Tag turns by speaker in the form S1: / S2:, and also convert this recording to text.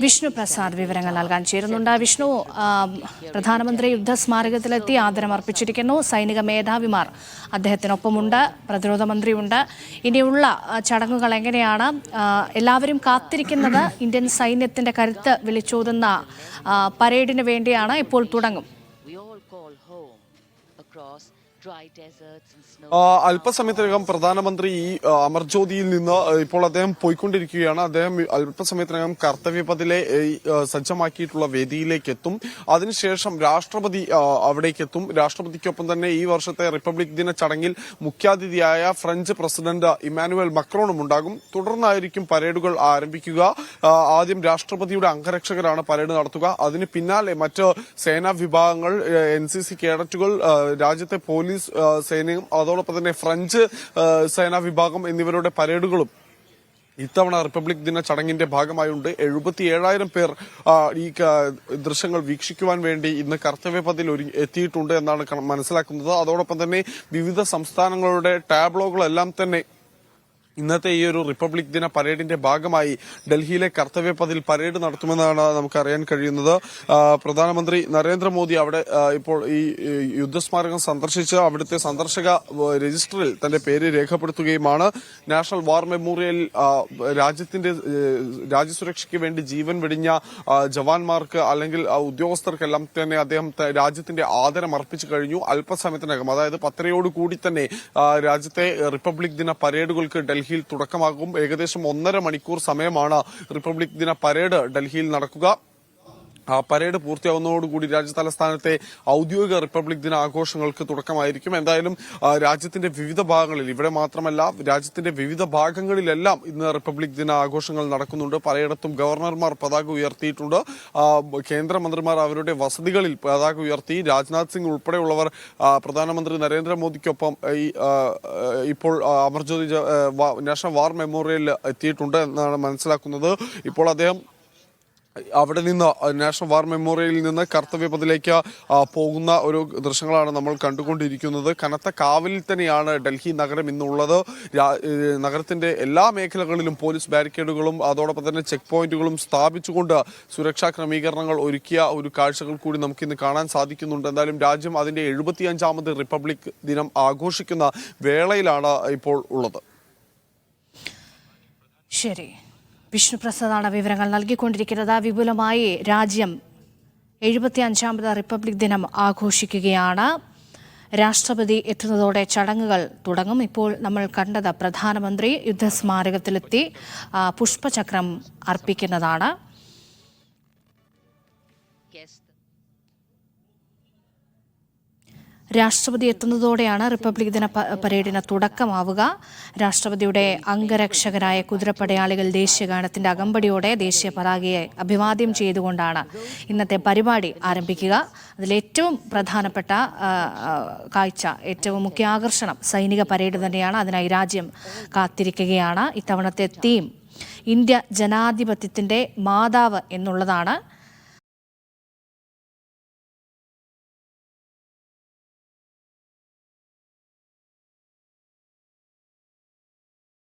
S1: വിഷ്ണു പ്രസാദ് വിവരങ്ങൾ നൽകാൻ ചേരുന്നുണ്ട്. വിഷ്ണു, പ്രധാനമന്ത്രി യുദ്ധസ്മാരകത്തിലെത്തി ആദരമർപ്പിച്ചിരിക്കുന്നു. സൈനിക മേധാവിമാർ അദ്ദേഹത്തിനൊപ്പമുണ്ട്, പ്രതിരോധ മന്ത്രിയുണ്ട്. ഇനിയുള്ള ചടങ്ങുകൾ എങ്ങനെയാണ്? എല്ലാവരും കാത്തിരിക്കുന്നത് ഇന്ത്യൻ സൈന്യത്തിന്റെ കരുത്ത് വിളിച്ചോതുന്ന പരേഡിന് വേണ്ടിയാണ്. ഇപ്പോൾ തുടങ്ങും.
S2: അല്പസമയത്തിനകം പ്രധാനമന്ത്രി ഈ അമർജ്യോതിയിൽ നിന്ന് ഇപ്പോൾ അദ്ദേഹം പോയിക്കൊണ്ടിരിക്കുകയാണ്. അദ്ദേഹം അല്പസമയത്തിനകം കർത്തവ്യപഥിലെ സജ്ജമാക്കിയിട്ടുള്ള വേദിയിലേക്ക് എത്തും. അതിനുശേഷം രാഷ്ട്രപതി അവിടേക്ക് എത്തും. രാഷ്ട്രപതിക്കൊപ്പം തന്നെ ഈ വർഷത്തെ റിപ്പബ്ലിക് ദിന ചടങ്ങിൽ മുഖ്യാതിഥിയായ ഫ്രഞ്ച് പ്രസിഡന്റ് ഇമ്മാനുവൽ മക്രോണും ഉണ്ടാകും. തുടർന്നായിരിക്കും പരേഡുകൾ ആരംഭിക്കുക. ആദ്യം രാഷ്ട്രപതിയുടെ അംഗരക്ഷകരാണ് പരേഡ് നടത്തുക. അതിന് പിന്നാലെ മറ്റ് സേനാ വിഭാഗങ്ങൾ, NCC കേഡറ്റുകൾ, രാജ്യത്തെ പോലീസ് സേനയും അതോടൊപ്പം തന്നെ ഫ്രഞ്ച് സേനാ വിഭാഗം എന്നിവരുടെ പരേഡുകളും ഇത്തവണ റിപ്പബ്ലിക് ദിന ചടങ്ങിന്റെ ഭാഗമായുണ്ട്. 77,000 പേർ ഈ ദൃശ്യങ്ങൾ വീക്ഷിക്കുവാൻ വേണ്ടി ഇന്ന് കർത്തവ്യപഥിൽ എത്തിയിട്ടുണ്ട് എന്നാണ് മനസ്സിലാക്കുന്നത്. അതോടൊപ്പം തന്നെ വിവിധ സംസ്ഥാനങ്ങളുടെ ടാബ്ലോകളെല്ലാം തന്നെ ഇന്നത്തെ ഈ ഒരു റിപ്പബ്ലിക് ദിന പരേഡിന്റെ ഭാഗമായി ഡൽഹിയിലെ കർത്തവ്യപഥിൽ പരേഡ് നടത്തുമെന്നാണ് നമുക്ക് അറിയാൻ കഴിയുന്നത്. പ്രധാനമന്ത്രി നരേന്ദ്രമോദി അവിടെ ഇപ്പോൾ ഈ യുദ്ധസ്മാരകം സന്ദർശിച്ച് അവിടുത്തെ സന്ദർശക രജിസ്റ്ററിൽ തന്റെ പേര് രേഖപ്പെടുത്തുകയുമാണ്. നാഷണൽ വാർ മെമ്മോറിയൽ രാജ്യസുരക്ഷയ്ക്ക് വേണ്ടി ജീവൻ വെടിഞ്ഞ ജവാന്മാർക്ക് അല്ലെങ്കിൽ ഉദ്യോഗസ്ഥർക്കെല്ലാം തന്നെ അദ്ദേഹം രാജ്യത്തിന്റെ ആദരം അർപ്പിച്ചു കഴിഞ്ഞു. അല്പസമയത്തിനകം, അതായത് 10:30 തന്നെ രാജ്യത്തെ റിപ്പബ്ലിക് ദിന പരേഡുകൾക്ക് ഡൽഹിയിൽ തുടക്കമാകും. ഏകദേശം 1.5 മണിക്കൂർ സമയമാണ് റിപ്പബ്ലിക് ദിന പരേഡ് ഡൽഹിയിൽ നടക്കുക. പരേഡ് പൂർത്തിയാവുന്നതോടുകൂടി രാജ്യതലസ്ഥാനത്തെ ഔദ്യോഗിക റിപ്പബ്ലിക് ദിന ആഘോഷങ്ങൾക്ക് തുടക്കമായിരിക്കും. എന്തായാലും രാജ്യത്തിന്റെ വിവിധ ഭാഗങ്ങളിൽ, ഇവിടെ മാത്രമല്ല രാജ്യത്തിന്റെ വിവിധ ഭാഗങ്ങളിലെല്ലാം ഇന്ന് റിപ്പബ്ലിക് ദിന ആഘോഷങ്ങൾ നടക്കുന്നുണ്ട്. പലയിടത്തും ഗവർണർമാർ പതാക ഉയർത്തിയിട്ടുണ്ട്. കേന്ദ്രമന്ത്രിമാർ അവരുടെ വസതികളിൽ പതാക ഉയർത്തി. രാജ്നാഥ് സിംഗ് ഉൾപ്പെടെയുള്ളവർ പ്രധാനമന്ത്രി നരേന്ദ്രമോദിക്കൊപ്പം ഇപ്പോൾ അമർജ്യോതി നാഷണൽ വാർ മെമ്മോറിയലിൽ എത്തിയിട്ടുണ്ട് എന്നാണ് മനസ്സിലാക്കുന്നത്. ഇപ്പോൾ അദ്ദേഹം അവിടെ നിന്ന് നാഷണൽ വാർ മെമ്മോറിയലിൽ നിന്ന് കർത്തവ്യപഥിലേക്ക് പോകുന്ന ഒരു ദൃശ്യങ്ങളാണ് നമ്മൾ കണ്ടുകൊണ്ടിരിക്കുന്നത്. കനത്ത കാവലിൽ തന്നെയാണ് ഡൽഹി നഗരം ഇന്നുള്ളത്. നഗരത്തിന്റെ എല്ലാ മേഖലകളിലും പോലീസ് ബാരിക്കേഡുകളും അതോടൊപ്പം തന്നെ ചെക്ക് പോയിന്റുകളും സ്ഥാപിച്ചുകൊണ്ട് സുരക്ഷാ ക്രമീകരണങ്ങൾ ഒരുക്കിയ ഒരു കാഴ്ചകൾ കൂടി നമുക്കിന്ന് കാണാൻ സാധിക്കുന്നുണ്ട്. എന്തായാലും രാജ്യം അതിന്റെ 75ാമത് റിപ്പബ്ലിക് ദിനം ആഘോഷിക്കുന്ന വേളയിലാണ് ഇപ്പോൾ ഉള്ളത്.
S1: ശരി, വിഷ്ണു പ്രസാദാണ് വിവരങ്ങൾ നൽകിക്കൊണ്ടിരിക്കുന്നത്. വിപുലമായി രാജ്യം 75ാമത് റിപ്പബ്ലിക് ദിനം ആഘോഷിക്കുകയാണ്. രാഷ്ട്രപതി എത്തുന്നതോടെ ചടങ്ങുകൾ തുടങ്ങും. ഇപ്പോൾ നമ്മൾ കണ്ടത് പ്രധാനമന്ത്രി യുദ്ധസ്മാരകത്തിലെത്തി പുഷ്പചക്രം അർപ്പിക്കുന്നതാണ്. രാഷ്ട്രപതി എത്തുന്നതോടെയാണ് റിപ്പബ്ലിക് ദിന പരേഡിന് തുടക്കമാവുക. രാഷ്ട്രപതിയുടെ അംഗരക്ഷകരായ കുതിരപ്പടയാളികൾ ദേശീയഗാനത്തിന്റെ അകമ്പടിയോടെ ദേശീയ പതാകയെ അഭിവാദ്യം ചെയ്തുകൊണ്ടാണ് ഇന്നത്തെ പരിപാടി ആരംഭിക്കുക. അതിലേറ്റവും പ്രധാനപ്പെട്ട കാഴ്ച, ഏറ്റവും മുഖ്യ ആകർഷണം സൈനിക പരേഡ് തന്നെയാണ്. അതിനായി രാജ്യം കാത്തിരിക്കുകയാണ്. ഇത്തവണത്തെ തീം ഇന്ത്യ ജനാധിപത്യത്തിന്റെ മാതാവ് എന്നുള്ളതാണ്.